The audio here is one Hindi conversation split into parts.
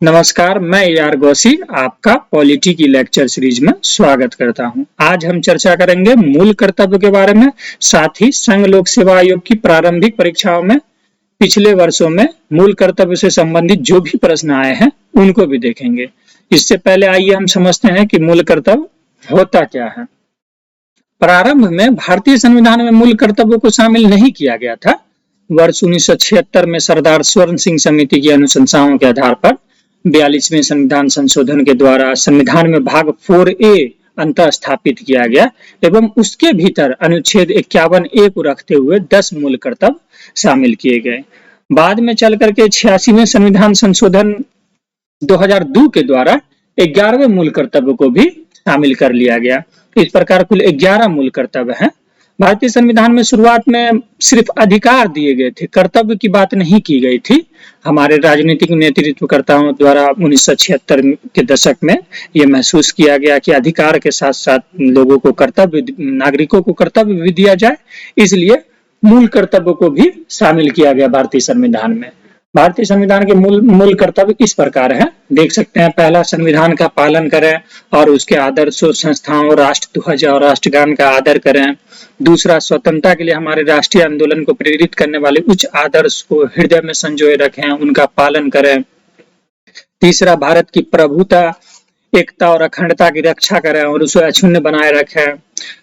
नमस्कार, मैं AR गौसी आपका पॉलिटी की लेक्चर सीरीज में स्वागत करता हूं। आज हम चर्चा करेंगे मूल कर्तव्य के बारे में, साथ ही संघ लोक सेवा आयोग की प्रारंभिक परीक्षाओं में पिछले वर्षों में मूल कर्तव्य से संबंधित जो भी प्रश्न आए हैं उनको भी देखेंगे। इससे पहले आइए हम समझते हैं कि मूल कर्तव्य होता क्या है। प्रारंभ में भारतीय संविधान में मूल कर्तव्यों को शामिल नहीं किया गया था। वर्ष 1976 में सरदार स्वर्ण सिंह समिति की अनुशंसाओं के आधार पर 42वें संविधान संशोधन के द्वारा संविधान में भाग 4A अंतः स्थापित किया गया एवं उसके भीतर अनुच्छेद 51A को रखते हुए 10 मूल कर्तव्य शामिल किए गए। बाद में चल करके 86वें संविधान संशोधन 2002 के द्वारा 11वें मूल कर्तव्य को भी शामिल कर लिया गया। इस प्रकार कुल 11 मूल कर्तव्य हैं। भारतीय संविधान में शुरुआत में सिर्फ अधिकार दिए गए थे, कर्तव्य की बात नहीं की गई थी। हमारे राजनीतिक नेतृत्वकर्ताओं द्वारा 1976 के दशक में यह महसूस किया गया कि अधिकार के साथ साथ लोगों को कर्तव्य, नागरिकों को कर्तव्य भी दिया जाए, इसलिए मूल कर्तव्य को भी शामिल किया गया भारतीय संविधान में। भारतीय संविधान के मूल कर्तव्य इस प्रकार है, देख सकते हैं। पहला, संविधान का पालन करें और उसके आदर्शों, संस्थाओं, राष्ट्रध्वज और राष्ट्रगान का आदर करें। दूसरा, स्वतंत्रता के लिए हमारे राष्ट्रीय आंदोलन को प्रेरित करने वाले उच्च आदर्श को हृदय में संजोए रखें, उनका पालन करें। तीसरा, भारत की प्रभुता, एकता और अखंडता की रक्षा करें और उसे अक्षुण्ण बनाए रखें।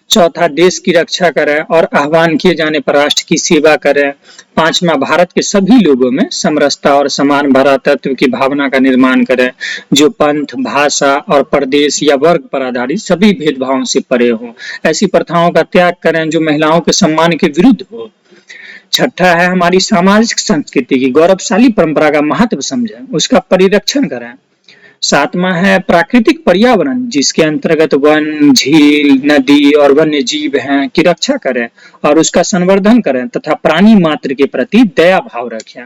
चौथा, देश की रक्षा करें और आह्वान किए जाने पर राष्ट्र की सेवा करें। पांचवा, भारत के सभी लोगों में समरसता और समान भ्रातृत्व की भावना का निर्माण करें, जो पंथ, भाषा और प्रदेश या वर्ग पर आधारित सभी भेदभावों से परे हो। ऐसी प्रथाओं का त्याग करें जो महिलाओं के सम्मान के विरुद्ध हो। छठा है, हमारी सामाजिक संस्कृति की गौरवशाली परंपरा का महत्व समझें, उसका परिरक्षण करें। सातवां है, प्राकृतिक पर्यावरण जिसके अंतर्गत वन, झील, नदी और वन्य जीव हैं की रक्षा करें और उसका संवर्धन करें तथा प्राणी मात्र के प्रति दया भाव रखें।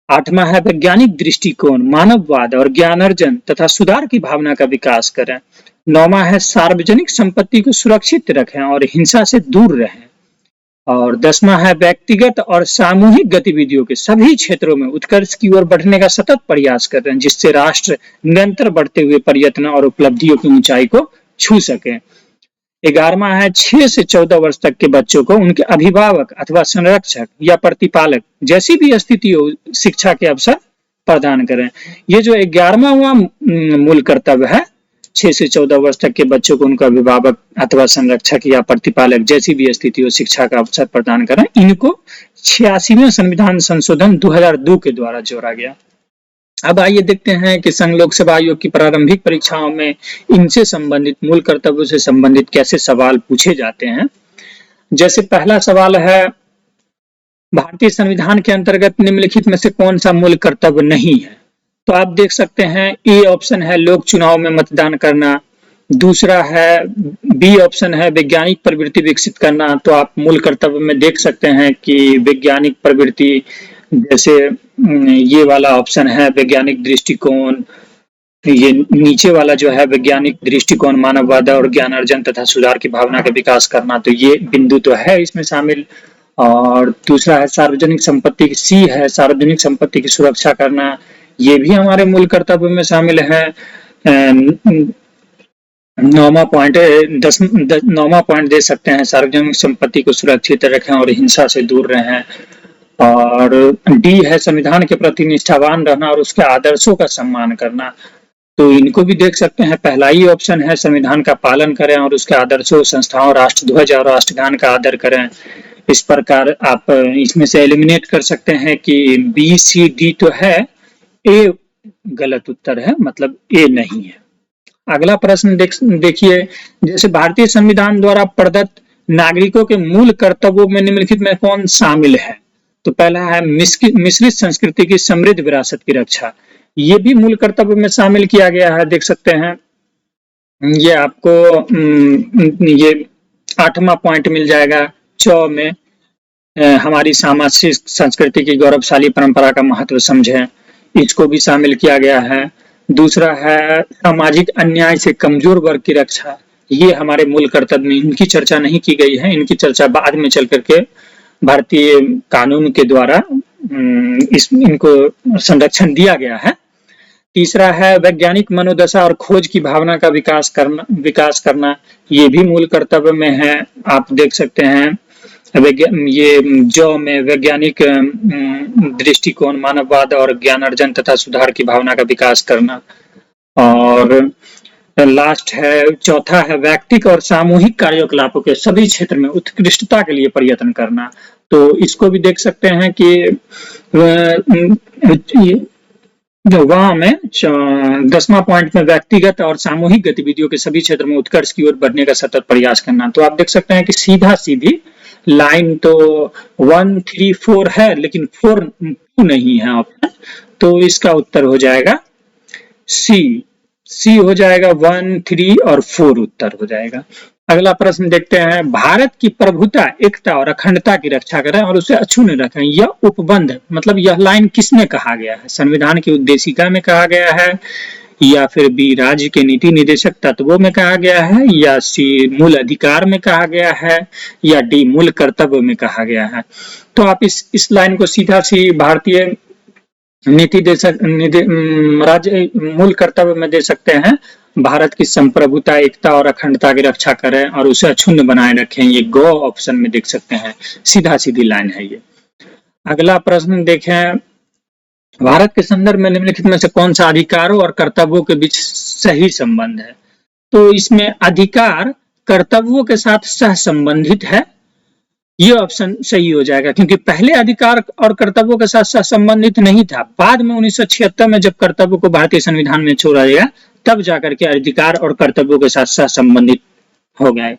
आठवां है, वैज्ञानिक दृष्टिकोण, मानववाद और ज्ञानार्जन तथा सुधार की भावना का विकास करें। नौवां है, सार्वजनिक संपत्ति को सुरक्षित रखें और हिंसा से दूर रहें। और 10वां है, व्यक्तिगत और सामूहिक गतिविधियों के सभी क्षेत्रों में उत्कर्ष की ओर बढ़ने का सतत प्रयास कर रहे हैं, जिससे राष्ट्र निरंतर बढ़ते हुए प्रयत्न और उपलब्धियों की ऊंचाई को छू सके। 11वां है, 6 से 14 वर्ष तक के बच्चों को उनके अभिभावक अथवा संरक्षक या प्रतिपालक जैसी भी स्थिति हो, शिक्षा के अवसर प्रदान करें। ये जो 11वां मूल कर्तव्य है, 6 से 14 वर्ष तक के बच्चों को उनका अभिभावक अथवा संरक्षक या प्रतिपालक जैसी भी स्थिति हो शिक्षा का अवसर प्रदान करें, इनको 86वें संविधान संशोधन 2002 के द्वारा जोड़ा गया। अब आइए देखते हैं कि संघ लोक सेवा आयोग की प्रारंभिक परीक्षाओं में इनसे संबंधित, मूल कर्तव्यों से संबंधित कैसे सवाल पूछे जाते हैं। जैसे पहला सवाल है, भारतीय संविधान के अंतर्गत निम्नलिखित में से कौन सा मूल कर्तव्य नहीं है? तो आप देख सकते हैं, ए ऑप्शन है लोक चुनाव में मतदान करना। दूसरा है, बी ऑप्शन है वैज्ञानिक प्रवृत्ति विकसित करना। तो आप मूल कर्तव्य में देख सकते हैं कि वैज्ञानिक प्रवृत्ति, जैसे ये वाला ऑप्शन है वैज्ञानिक दृष्टिकोण, ये नीचे वाला जो है वैज्ञानिक दृष्टिकोण, मानववाद और ज्ञानार्जन तथा सुधार की भावना का विकास करना, तो ये बिंदु तो है इसमें शामिल। और दूसरा है सार्वजनिक संपत्ति, सी है सार्वजनिक संपत्ति की सुरक्षा करना, ये भी हमारे मूल कर्तव्य में शामिल है। 9वां पॉइंट दे सकते हैं, सार्वजनिक संपत्ति को सुरक्षित रखें और हिंसा से दूर रहें। और डी है संविधान के प्रति निष्ठावान रहना और उसके आदर्शों का सम्मान करना। तो इनको भी देख सकते हैं, पहला ही ऑप्शन है संविधान का पालन करें और उसके आदर्शों, संस्थाओं, राष्ट्रध्वज और राष्ट्रगान का आदर करें। इस प्रकार आप इसमें से एलिमिनेट कर सकते हैं कि बी, सी, डी तो है, ए गलत उत्तर है, मतलब ए नहीं है। अगला प्रश्न देखिए, जैसे भारतीय संविधान द्वारा प्रदत्त नागरिकों के मूल कर्तव्यों में निम्नलिखित में कौन शामिल है? तो पहला है मिश्रित संस्कृति की समृद्ध विरासत की रक्षा, ये भी मूल कर्तव्य में शामिल किया गया है, देख सकते हैं। ये आपको ये 8वां पॉइंट मिल जाएगा चौ में, हमारी सामाजिक संस्कृति की गौरवशाली परंपरा का महत्व समझें, इसको भी शामिल किया गया है। दूसरा है सामाजिक अन्याय से कमजोर वर्ग की रक्षा, ये हमारे मूल कर्तव्य में, इनकी चर्चा नहीं की गई है, इनकी चर्चा बाद में चल करके भारतीय कानून के द्वारा इनको संरक्षण दिया गया है। तीसरा है वैज्ञानिक मनोदशा और खोज की भावना का विकास करना, ये भी मूल कर्तव्य में है। आप देख सकते हैं ये में वैज्ञानिक दृष्टिकोण, मानववाद और ज्ञान अर्जन तथा सुधार की भावना का विकास करना। और लास्ट है, चौथा है व्यक्तिक और सामूहिक कार्यकलापों के सभी क्षेत्र में उत्कृष्टता के लिए प्रयत्न करना। तो इसको भी देख सकते हैं कि वहां में 10वां पॉइंट में व्यक्तिगत और सामूहिक गतिविधियों के सभी क्षेत्र में उत्कर्ष की ओर बढ़ने का सतत प्रयास करना। तो आप देख सकते हैं कि सीधा सीधी लाइन तो 1, 3, 4 है, लेकिन 4 नहीं है ऑप्शन, तो इसका उत्तर हो जाएगा सी हो जाएगा, 1, 3 और 4 उत्तर हो जाएगा। अगला प्रश्न देखते हैं, भारत की प्रभुता, एकता और अखंडता की रक्षा करें और उसे अक्षुण्ण रखें। यह उपबंध मतलब यह लाइन किसमें कहा गया है? संविधान की उद्देशिका में कहा गया है, या फिर बी राज्य के नीति निर्देशक तत्वों में कहा गया है, या सी मूल अधिकार में कहा गया है, या डी मूल कर्तव्य में कहा गया है? तो आप इस लाइन को सीधा सी भारतीय नीति राज्य मूल कर्तव्य में दे सकते हैं, भारत की संप्रभुता, एकता और अखंडता की रक्षा करें और उसे अक्षुण्ण बनाए रखें। ये गो ऑप्शन में देख सकते हैं, सीधा सीधी लाइन है ये। अगला प्रश्न देखें, भारत के संदर्भ में निम्नलिखित में से कौन सा अधिकारों और कर्तव्यों के बीच सही संबंध है? तो इसमें अधिकार कर्तव्यों के साथ सह संबंधित है, ये ऑप्शन सही हो जाएगा, क्योंकि पहले अधिकार और कर्तव्यों के साथ सह संबंधित नहीं था। बाद में 1976 में जब कर्तव्यों को भारतीय संविधान में छोड़ा गया, तब जाकर के अधिकार और कर्तव्यों के साथ सह संबंधित हो गए।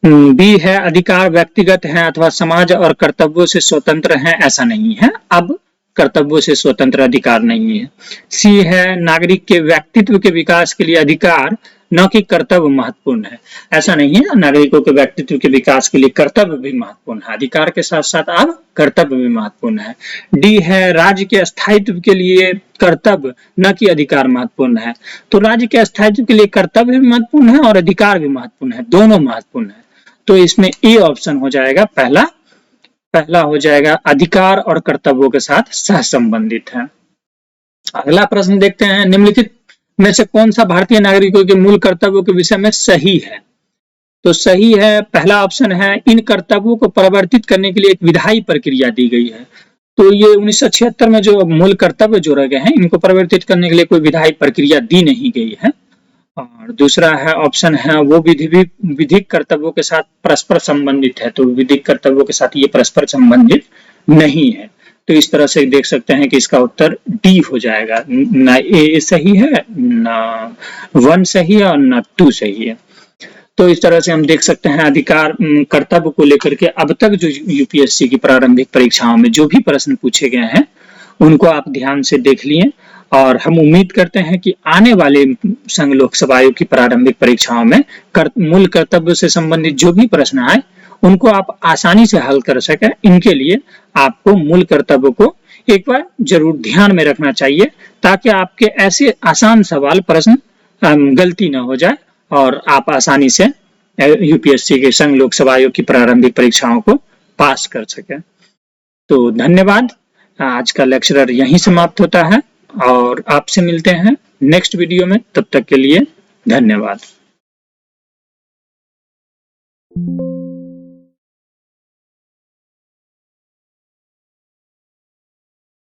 बी है, अधिकार व्यक्तिगत है अथवा समाज और कर्तव्यों से स्वतंत्र है, ऐसा नहीं है, अब कर्तव्यों से स्वतंत्र अधिकार नहीं है। सी है, नागरिक के व्यक्तित्व के विकास के लिए अधिकार न कि कर्तव्य महत्वपूर्ण है, ऐसा नहीं है, नागरिकों के व्यक्तित्व के विकास के लिए कर्तव्य भी महत्वपूर्ण है, अधिकार के साथ साथ अब कर्तव्य भी महत्वपूर्ण है। डी है, राज्य के स्थायित्व के लिए कर्तव्य न कि अधिकार महत्वपूर्ण है। तो राज्य के स्थायित्व के लिए कर्तव्य भी महत्वपूर्ण है और अधिकार भी महत्वपूर्ण है, दोनों महत्वपूर्ण है। तो इसमें ए ऑप्शन हो जाएगा, पहला हो जाएगा, अधिकार और कर्तव्यों के साथ सह संबंधित है। अगला प्रश्न देखते हैं, निम्नलिखित में से कौन सा भारतीय नागरिकों के मूल कर्तव्यों के विषय में सही है? तो सही है, पहला ऑप्शन है, इन कर्तव्यों को परिवर्तित करने के लिए एक विधायी प्रक्रिया दी गई है। तो ये 1976 में जो मूल कर्तव्य जोड़े गए हैं, इनको परिवर्तित करने के लिए कोई विधायी प्रक्रिया दी नहीं गई है। और दूसरा है ऑप्शन है, वो विधिक कर्तव्यों के साथ परस्पर संबंधित है, तो विधिक कर्तव्यों के साथ ये परस्पर संबंधित नहीं है। तो इस तरह से देख सकते हैं कि इसका उत्तर डी हो जाएगा, ना ए सही है, ना 1 सही है और ना 2 सही है। तो इस तरह से हम देख सकते हैं अधिकार कर्तव्य को लेकर के अब तक जो यूपीएससी की प्रारंभिक परीक्षाओं में जो भी प्रश्न पूछे गए हैं, उनको आप ध्यान से देख लिए, और हम उम्मीद करते हैं कि आने वाले संघ लोकसभा आयोग की प्रारंभिक परीक्षाओं में मूल कर्तव्य से संबंधित जो भी प्रश्न आए, उनको आप आसानी से हल कर सकें। इनके लिए आपको मूल कर्तव्य को एक बार जरूर ध्यान में रखना चाहिए, ताकि आपके ऐसे आसान सवाल प्रश्न गलती न हो जाए और आप आसानी से यूपीएससी के संघ लोकसभा आयोग की प्रारंभिक परीक्षाओं को पास कर सकें। तो धन्यवाद, आज का लेक्चर यहीं समाप्त होता है और आपसे मिलते हैं नेक्स्ट वीडियो में। तब तक के लिए धन्यवाद।